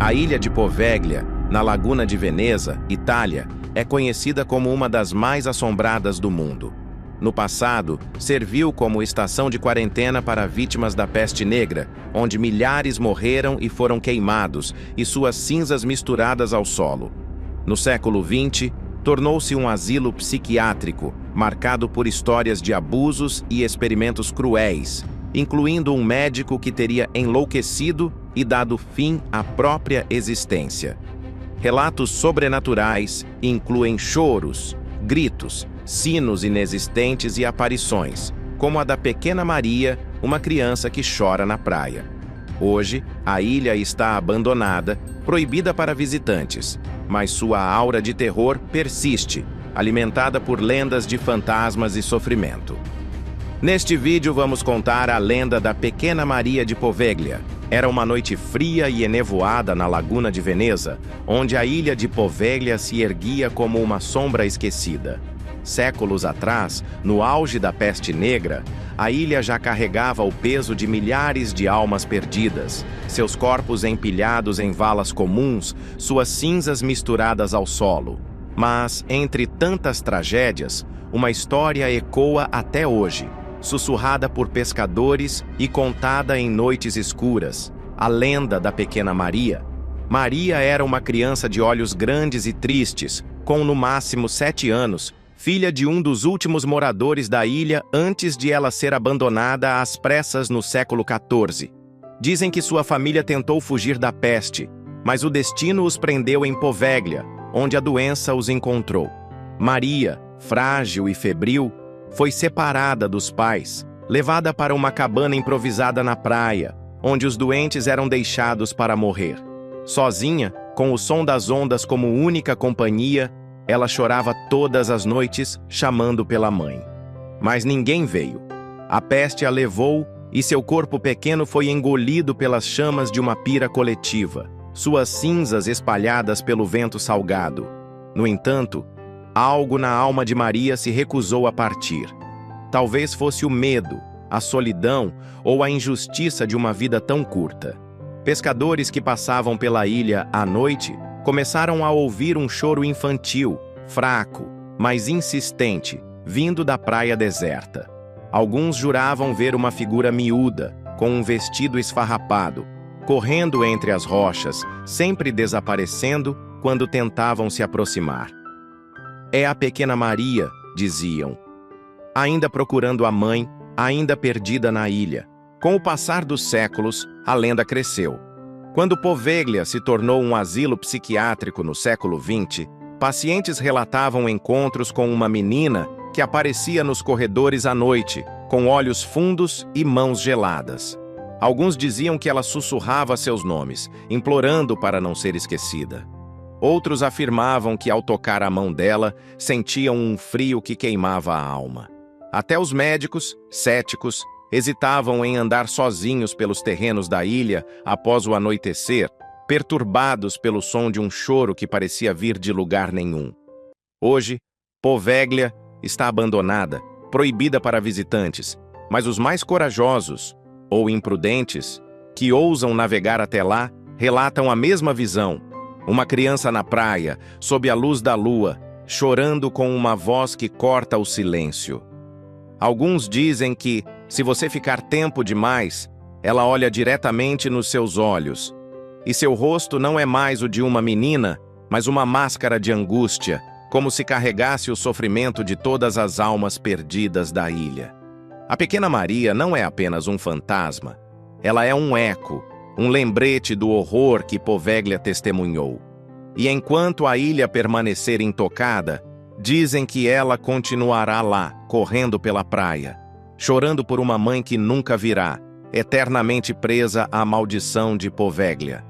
A ilha de Poveglia, na Laguna de Veneza, Itália, é conhecida como uma das mais assombradas do mundo. No passado, serviu como estação de quarentena para vítimas da peste negra, onde milhares morreram e foram queimados, e suas cinzas misturadas ao solo. No século XX, tornou-se um asilo psiquiátrico, marcado por histórias de abusos e experimentos cruéis, incluindo um médico que teria enlouquecido e dado fim à própria existência. Relatos sobrenaturais incluem choros, gritos, sinos inexistentes e aparições, como a da pequena Maria, uma criança que chora na praia. Hoje, a ilha está abandonada, proibida para visitantes, mas sua aura de terror persiste, alimentada por lendas de fantasmas e sofrimento. Neste vídeo vamos contar a lenda da pequena Maria de Poveglia. Era uma noite fria e enevoada na Laguna de Veneza, onde a ilha de Poveglia se erguia como uma sombra esquecida. Séculos atrás, no auge da peste negra, a ilha já carregava o peso de milhares de almas perdidas, seus corpos empilhados em valas comuns, suas cinzas misturadas ao solo. Mas, entre tantas tragédias, uma história ecoa até hoje, sussurrada por pescadores e contada em noites escuras, a lenda da pequena Maria. Maria era uma criança de olhos grandes e tristes, com no máximo 7 anos, filha de um dos últimos moradores da ilha antes de ela ser abandonada às pressas no século XIV. Dizem que sua família tentou fugir da peste, mas o destino os prendeu em Poveglia, onde a doença os encontrou. Maria, frágil e febril, foi separada dos pais, levada para uma cabana improvisada na praia, onde os doentes eram deixados para morrer. Sozinha, com o som das ondas como única companhia, ela chorava todas as noites, chamando pela mãe. Mas ninguém veio. A peste a levou e seu corpo pequeno foi engolido pelas chamas de uma pira coletiva, suas cinzas espalhadas pelo vento salgado. No entanto, algo na alma de Maria se recusou a partir. Talvez fosse o medo, a solidão ou a injustiça de uma vida tão curta. Pescadores que passavam pela ilha à noite começaram a ouvir um choro infantil, fraco, mas insistente, vindo da praia deserta. Alguns juravam ver uma figura miúda, com um vestido esfarrapado, correndo entre as rochas, sempre desaparecendo quando tentavam se aproximar. É a pequena Maria, diziam. Ainda procurando a mãe, ainda perdida na ilha. Com o passar dos séculos, a lenda cresceu. Quando Poveglia se tornou um asilo psiquiátrico no século XX, pacientes relatavam encontros com uma menina que aparecia nos corredores à noite, com olhos fundos e mãos geladas. Alguns diziam que ela sussurrava seus nomes, implorando para não ser esquecida. Outros afirmavam que, ao tocar a mão dela, sentiam um frio que queimava a alma. Até os médicos, céticos, hesitavam em andar sozinhos pelos terrenos da ilha após o anoitecer, perturbados pelo som de um choro que parecia vir de lugar nenhum. Hoje, Poveglia está abandonada, proibida para visitantes, mas os mais corajosos, ou imprudentes, que ousam navegar até lá, relatam a mesma visão. Uma criança na praia, sob a luz da lua, chorando com uma voz que corta o silêncio. Alguns dizem que, se você ficar tempo demais, ela olha diretamente nos seus olhos, e seu rosto não é mais o de uma menina, mas uma máscara de angústia, como se carregasse o sofrimento de todas as almas perdidas da ilha. A pequena Maria não é apenas um fantasma, ela é um eco, um lembrete do horror que Poveglia testemunhou. E enquanto a ilha permanecer intocada, dizem que ela continuará lá, correndo pela praia, chorando por uma mãe que nunca virá, eternamente presa à maldição de Poveglia.